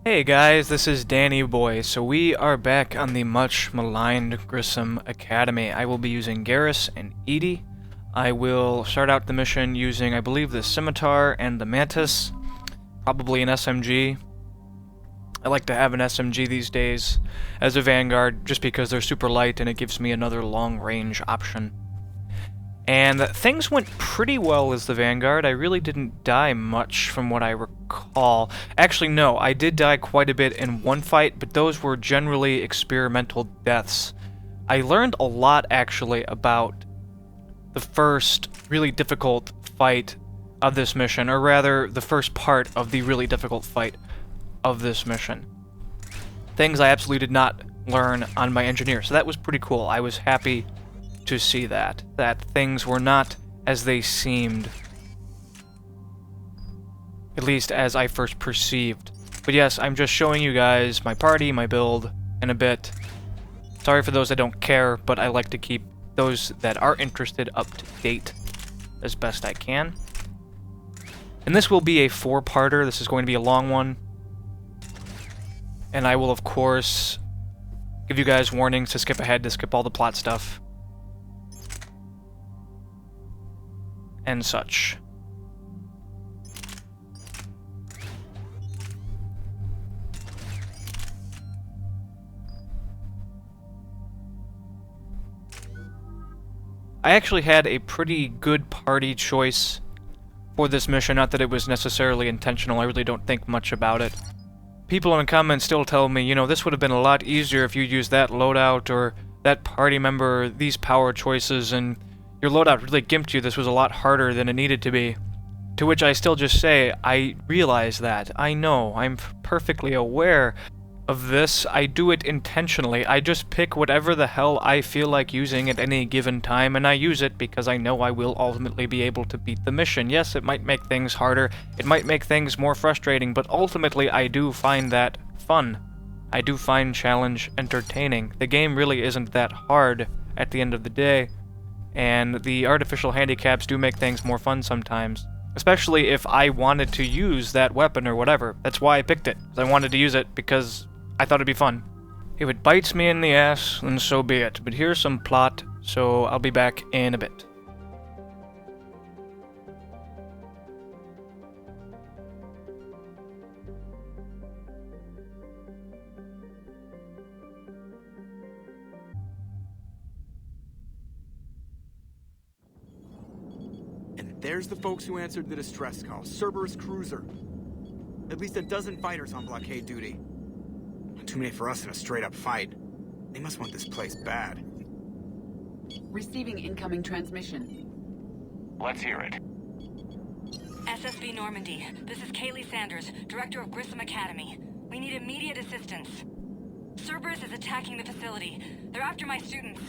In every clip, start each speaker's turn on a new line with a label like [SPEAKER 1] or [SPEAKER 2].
[SPEAKER 1] Hey guys, this is Danny Boy. So we are back on the much maligned Grissom Academy. I will be using Garrus and Edie. I will start out the mission using, I believe, the Scimitar and the Mantis. Probably an SMG. I like to have an SMG these days as a Vanguard just because they're super light and it gives me another long-range option. And things went pretty well as the Vanguard. I really didn't die much from what I recall. Actually, no, I did die quite a bit in one fight, but those were generally experimental deaths. I learned a lot, actually, about the first really difficult fight of this mission, or rather, the first part of the really difficult fight of this mission. Things I absolutely did not learn on my engineer, so that was pretty cool. I was happy to see that things were not as they seemed, at least as I first perceived. But yes, I'm just showing you guys my party, my build, in a bit. Sorry for those that don't care, but I like to keep those that are interested up to date as best I can. And this will be a 4-parter. This is going to be a long one. And I will, of course, give you guys warnings to skip ahead, to skip all the plot stuff and such. I actually had a pretty good party choice for this mission, not that it was necessarily intentional. I really don't think much about it. People in the comments still tell me, you know, this would have been a lot easier if you used that loadout or that party member, these power choices, and your loadout really gimped you. This was a lot harder than it needed to be. To which I still just say, I realize that. I know. I'm perfectly aware of this. I do it intentionally. I just pick whatever the hell I feel like using at any given time, and I use it because I know I will ultimately be able to beat the mission. Yes, it might make things harder. It might make things more frustrating, but ultimately I do find that fun. I do find challenge entertaining. The game really isn't that hard at the end of the day. And the artificial handicaps do make things more fun sometimes. Especially if I wanted to use that weapon or whatever. That's why I picked it. I wanted to use it because I thought it'd be fun. If it bites me in the ass, then so be it. But here's some plot, so I'll be back in a bit.
[SPEAKER 2] There's the folks who answered the distress call. Cerberus cruiser. At least a dozen fighters on blockade duty. Too many for us in a straight-up fight. They must want this place bad.
[SPEAKER 3] Receiving incoming transmission.
[SPEAKER 4] Let's hear it.
[SPEAKER 5] SSV Normandy. This is Kaylee Sanders, Director of Grissom Academy. We need immediate assistance. Cerberus is attacking the facility. They're after my students.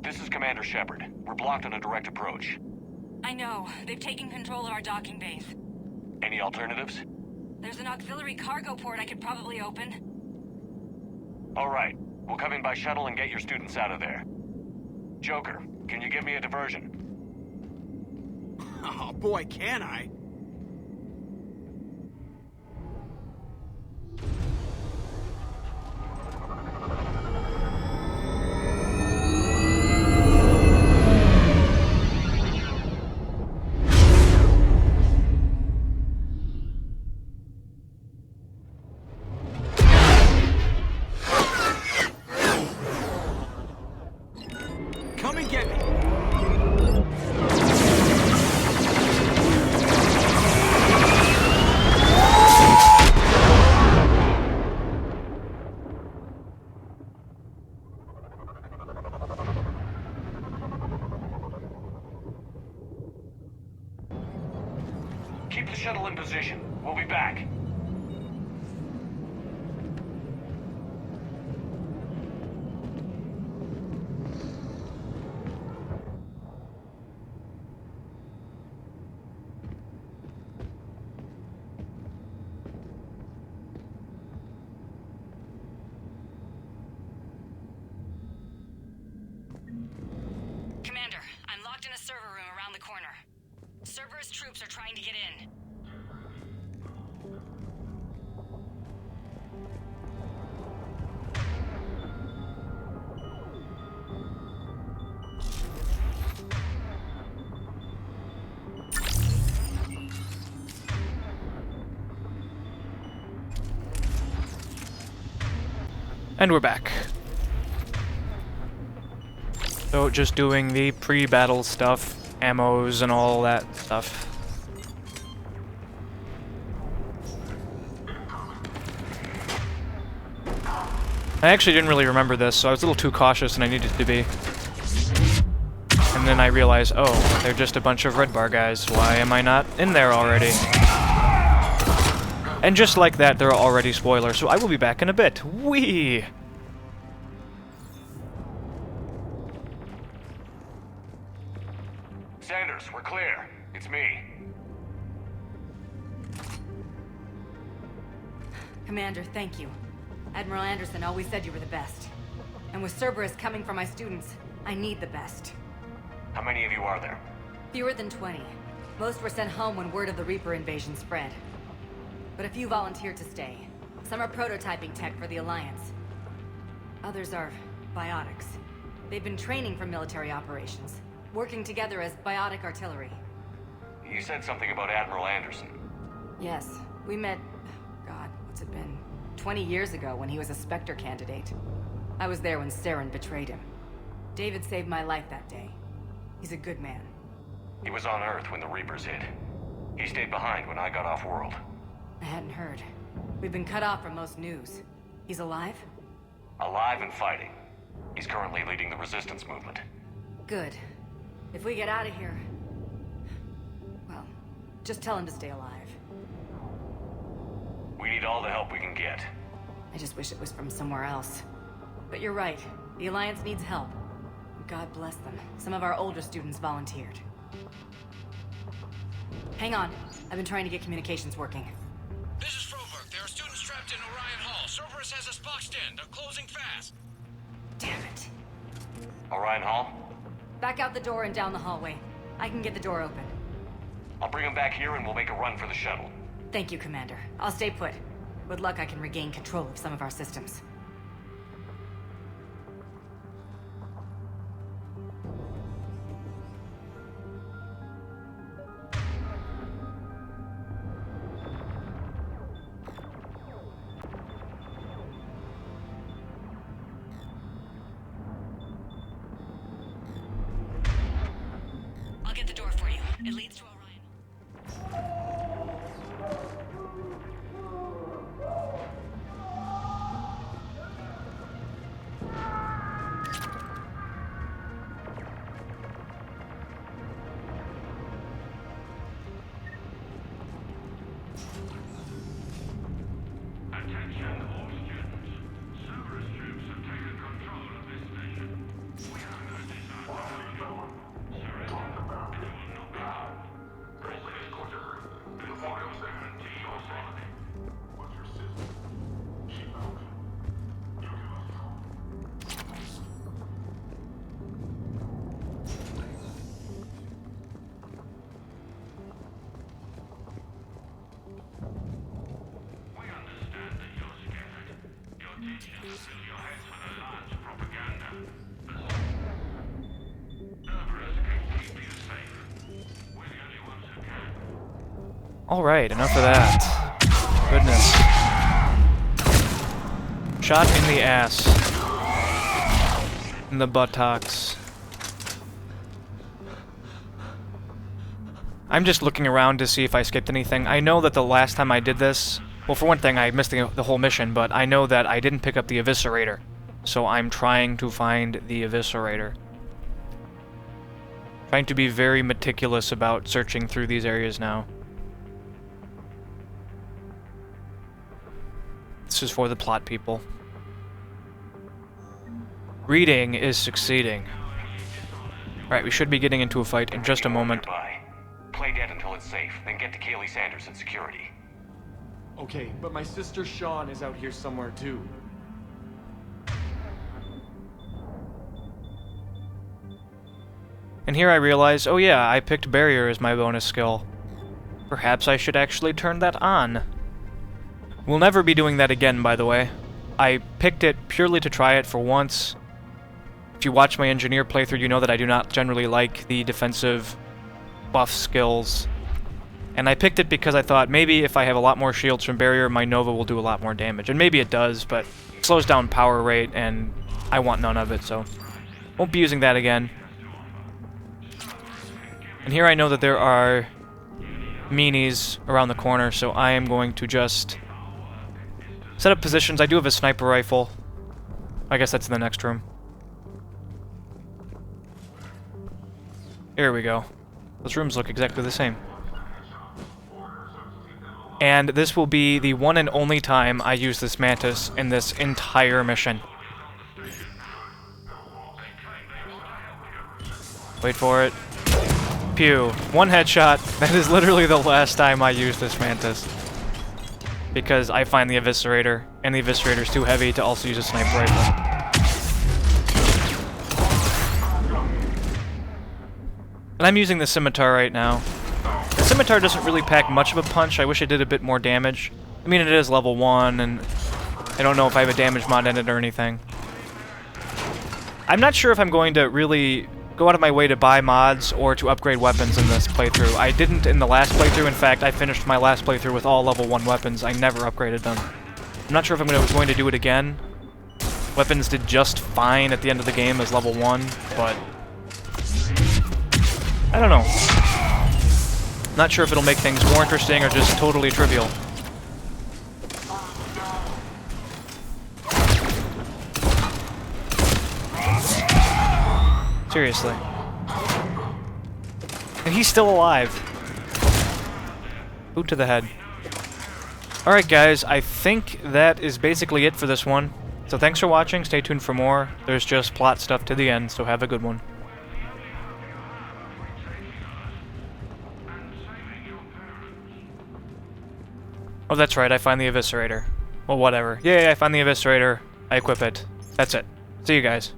[SPEAKER 4] This is Commander Shepard. We're blocked on a direct approach.
[SPEAKER 5] I know. They've taken control of our docking base.
[SPEAKER 4] Any alternatives?
[SPEAKER 5] There's an auxiliary cargo port I could probably open.
[SPEAKER 4] All right. We'll come in by shuttle and get your students out of there. Joker, can you give me a diversion?
[SPEAKER 2] Oh boy, can I? Come and get me!
[SPEAKER 4] Keep the shuttle in position. We'll be back.
[SPEAKER 5] Commander, I'm locked in a server room around the corner. Cerberus troops are trying to get in.
[SPEAKER 1] And we're back. So just doing the pre-battle stuff, ammos and all that stuff. I actually didn't really remember this, so I was a little too cautious than I needed to be. And then I realized, oh, they're just a bunch of red bar guys. Why am I not in there already? And just like that, there are already spoilers, so I will be back in a bit. Whee!
[SPEAKER 4] Sanders, we're clear. It's me.
[SPEAKER 5] Commander, thank you. Admiral Anderson always said you were the best. And with Cerberus coming for my students, I need the best.
[SPEAKER 4] How many of you are there?
[SPEAKER 5] Fewer than 20. Most were sent home when word of the Reaper invasion spread. But a few volunteered to stay. Some are prototyping tech for the Alliance. Others are biotics. They've been training for military operations, working together as biotic artillery.
[SPEAKER 4] You said something about Admiral Anderson.
[SPEAKER 5] Yes, we met... God, what's it been? 20 years ago when he was a Spectre candidate. I was there when Saren betrayed him. David saved my life that day. He's a good man.
[SPEAKER 4] He was on Earth when the Reapers hit. He stayed behind when I got off-world.
[SPEAKER 5] I hadn't heard. We've been cut off from most news. He's alive?
[SPEAKER 4] Alive and fighting. He's currently leading the resistance movement.
[SPEAKER 5] Good. If we get out of here... Well, just tell him to stay alive.
[SPEAKER 4] We need all the help we can get.
[SPEAKER 5] I just wish it was from somewhere else. But you're right. The Alliance needs help. God bless them. Some of our older students volunteered. Hang on. I've been trying to get communications working.
[SPEAKER 6] This is Froberg. There are students trapped in Orion Hall. Cerberus has us boxed in. They're closing fast.
[SPEAKER 5] Damn it.
[SPEAKER 4] Orion Hall?
[SPEAKER 5] Back out the door and down the hallway. I can get the door open.
[SPEAKER 4] I'll bring him back here and we'll make a run for the shuttle.
[SPEAKER 5] Thank you, Commander. I'll stay put. With luck, I can regain control of some of our systems. I'll get the door for you. It leads to Orion.
[SPEAKER 6] Attention all students. Cerberus troops have taken control of this station. We have no desire to surrender. It will not be done. President Quarter, before you guarantee your safety. What's your system? Keep out. You give us hope. We understand that you're scared. Your teachers will fill your heads with Alliance propaganda. Cerberus can keep you safe. We're the only ones who can.
[SPEAKER 1] Alright, enough of that. Goodness. Shot in the ass. In the buttocks. I'm just looking around to see if I skipped anything. I know that the last time I did this... Well, for one thing, I missed the whole mission, but I know that I didn't pick up the Eviscerator. So I'm trying to find the Eviscerator. Trying to be very meticulous about searching through these areas now. This is for the plot people. Reading is succeeding. Right, we should be getting into a fight in just a moment.
[SPEAKER 4] Goodbye. Play dead until it's safe, then get to Kaylee Sanders in security.
[SPEAKER 7] Okay, but my sister Sean is out here somewhere too.
[SPEAKER 1] And here I realize, oh yeah, I picked Barrier as my bonus skill. Perhaps I should actually turn that on. We'll never be doing that again, by the way. I picked it purely to try it for once. If you watch my engineer playthrough, you know that I do not generally like the defensive buff skills. And I picked it because I thought maybe if I have a lot more shields from Barrier, my Nova will do a lot more damage. And maybe it does, but slows down power rate, and I want none of it, so won't be using that again. And here I know that there are meanies around the corner, so I am going to just set up positions. I do have a sniper rifle. I guess that's in the next room. Here we go. Those rooms look exactly the same. And this will be the one and only time I use this Mantis in this entire mission. Wait for it. Pew. One headshot. That is literally the last time I use this Mantis. Because I find the Eviscerator, and the Eviscerator is too heavy to also use a sniper rifle. And I'm using the Scimitar right now. The Scimitar doesn't really pack much of a punch. I wish it did a bit more damage. I mean, it is level 1, and I don't know if I have a damage mod in it or anything. I'm not sure if I'm going to really go out of my way to buy mods or to upgrade weapons in this playthrough. I didn't in the last playthrough. In fact, I finished my last playthrough with all level 1 weapons. I never upgraded them. I'm not sure if I'm going to do it again. Weapons did just fine at the end of the game as level 1, but I don't know. Not sure if it'll make things more interesting or just totally trivial. Seriously. And he's still alive. Boot to the head. Alright guys, I think that is basically it for this one. So thanks for watching, stay tuned for more. There's just plot stuff to the end, so have a good one. Oh, that's right, I find the Eviscerator. Well, whatever. Yay, I find the Eviscerator. I equip it. That's it. See you guys.